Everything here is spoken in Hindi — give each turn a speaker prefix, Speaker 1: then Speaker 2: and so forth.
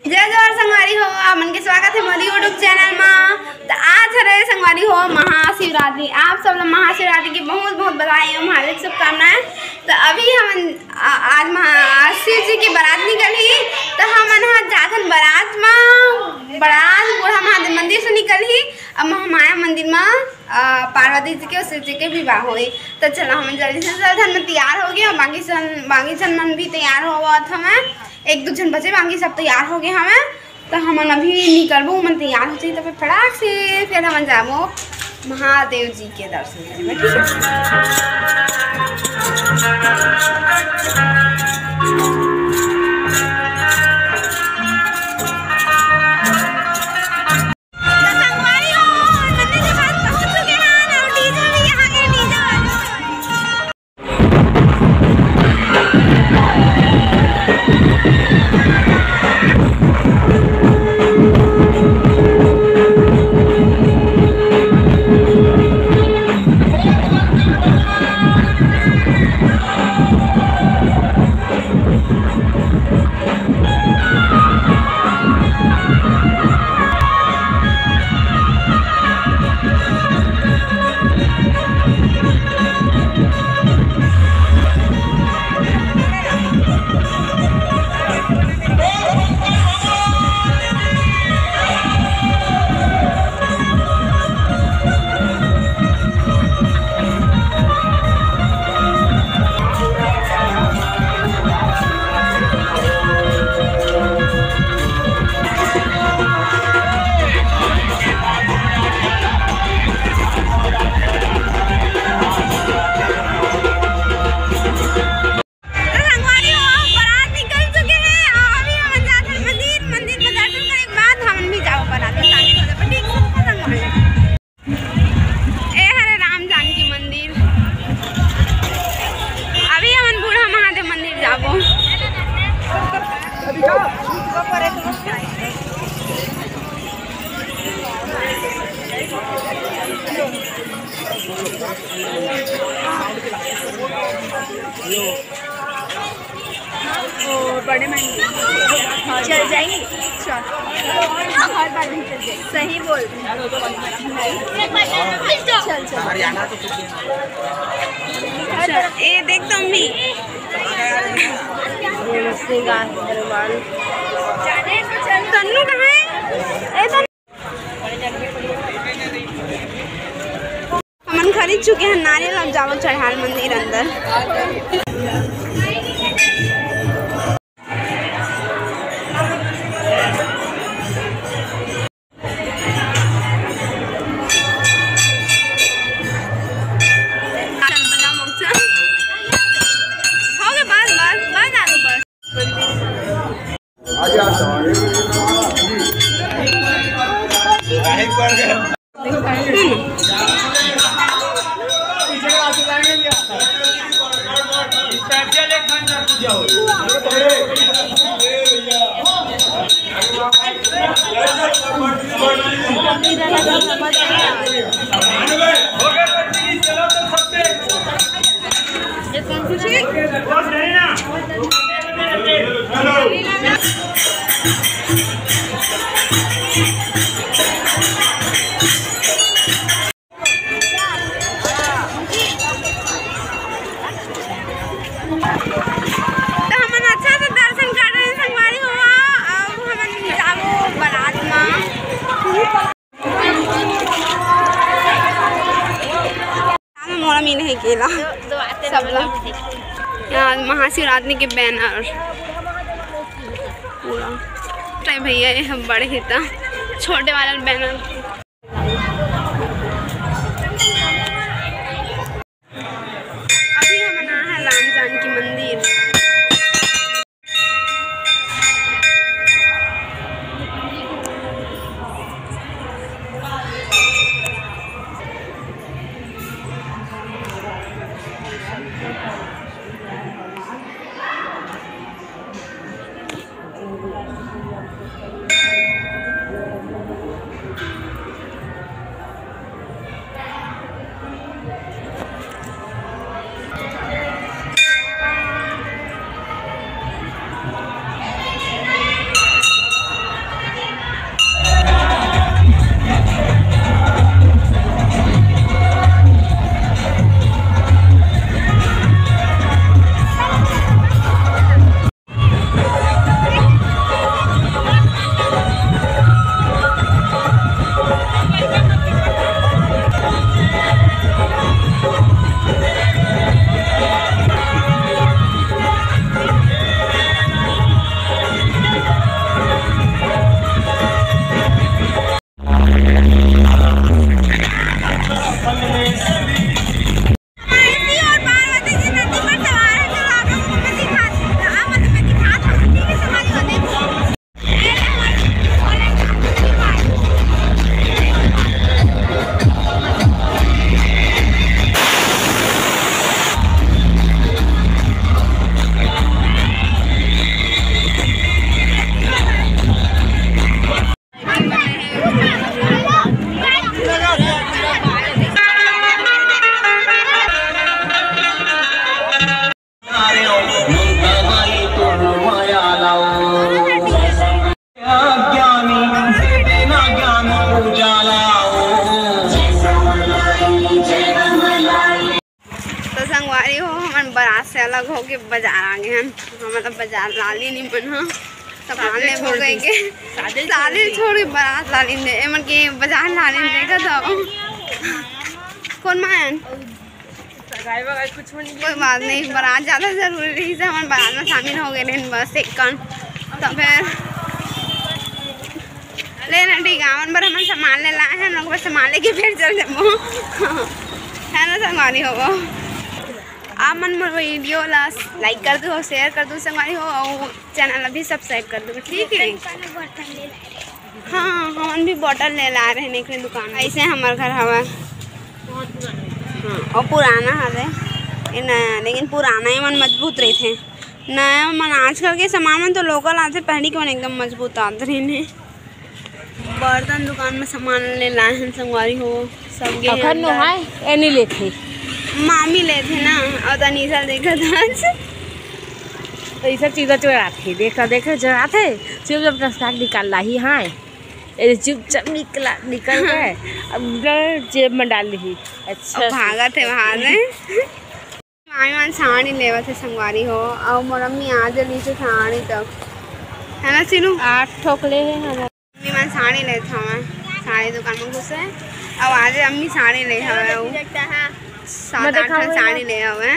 Speaker 1: जय जोहार संगवारी हो, आपन के स्वागत है हमारी यूट्यूब चैनल में। तो आज है संगवारी हो महाशिवरात्रि। आप सब लोग महाशिवरात्रि की बहुत बहुत बधाई एवं हार्दिक शुभकामनाएं। तो अभी हम आज शिव जी की बारात निकली, तो हम जाथन बारात में बूढ़ा महादेव मंदिर से निकली। अब महामाया मंदिर में पार्वती जी के और शिव जी के विवाह हुई। तो चलो हम जल्दी से जल्द में तैयार हो गए। बाकी जन मन भी तैयार हुआ था, हमें एक दो जन बचे, बाकी सब तैयार हो गए हमें। तो हम अभी निकलबो, मन तैयार होती तो फिर फटाक से फिर हम जाबो महादेव जी के दर्शन करने। बड़े महंगे चल जाएंगे, हर बार नहीं चल जाएंगे। सही बोल चल चल हरियाणा तो ये देख तुम भी तन्नू कहाँ है? हम खरीद चुके हैं नारियल। अब जाओ चढ़ाल मंदिर अंदर। नहीं केला सब लोग यहाँ महाशिवरात्रि के बैनर पूरा भैया ये हम बड़े हिता छोटे वाला बैनर। अभी हम बना है राम जानकी मंदिर। अलग हो के बाजार आ गए हैं। मतलब बाजार लाली नहीं बना सामान ले हो गए के साले छोड़ के बारात लाली ने एमन के बाजार लाली देखा था कौन मान
Speaker 2: कुछ
Speaker 1: कोई बात नहीं, बारात ज़्यादा जरूरी से हमारे बारात में शामिल हो गए बस एक कन तो फिर लेना ठीक है। हम बार हम सामान ले लाए हैं लोग, बस सामान लेके फिर चल जाओ है ना संगवारी हो। आप मन मोर वीडियो ला लाइक कर दो, शेयर कर दो संगवारी हो, और चैनल भी सब्सक्राइब कर दो ठीक है। हाँ हम भी बॉटल ले ला रहे हैं एक दुकान ऐसे हमारे घर हवा। हाँ और पुराना है नया, लेकिन पुराना ही मन मजबूत रहे थे। नया मन आजकल के सामान में तो लोकल आते, पहले के मन एकदम मजबूत आते रहे। बर्तन दुकान में सामान ले लाए हैं संगवारी हो सब
Speaker 2: एनी लेथे
Speaker 1: मामी ले थे ना और तनीसा देखा था
Speaker 2: तो ये सब चीज़ें चुराते देखा चुराते सिर्फ जब दस्तार निकाल ला ही। हाँ ये चुपचाप निकल गए अब जेब में डाल ली। अच्छा
Speaker 1: भागा थे वहाँ से मामी मान साड़ी लेवा थे संगवारी हो और मोर अम्मी आज ली से साड़ी तक है ना सिनू
Speaker 2: 8 ठोकले हैं।
Speaker 1: अम्मी मान साड़ी ले था मैं साड़ी दुकान में घुसे अब आज अम्मी साड़ी ले हवे 7-8 साड़ी ले हवे।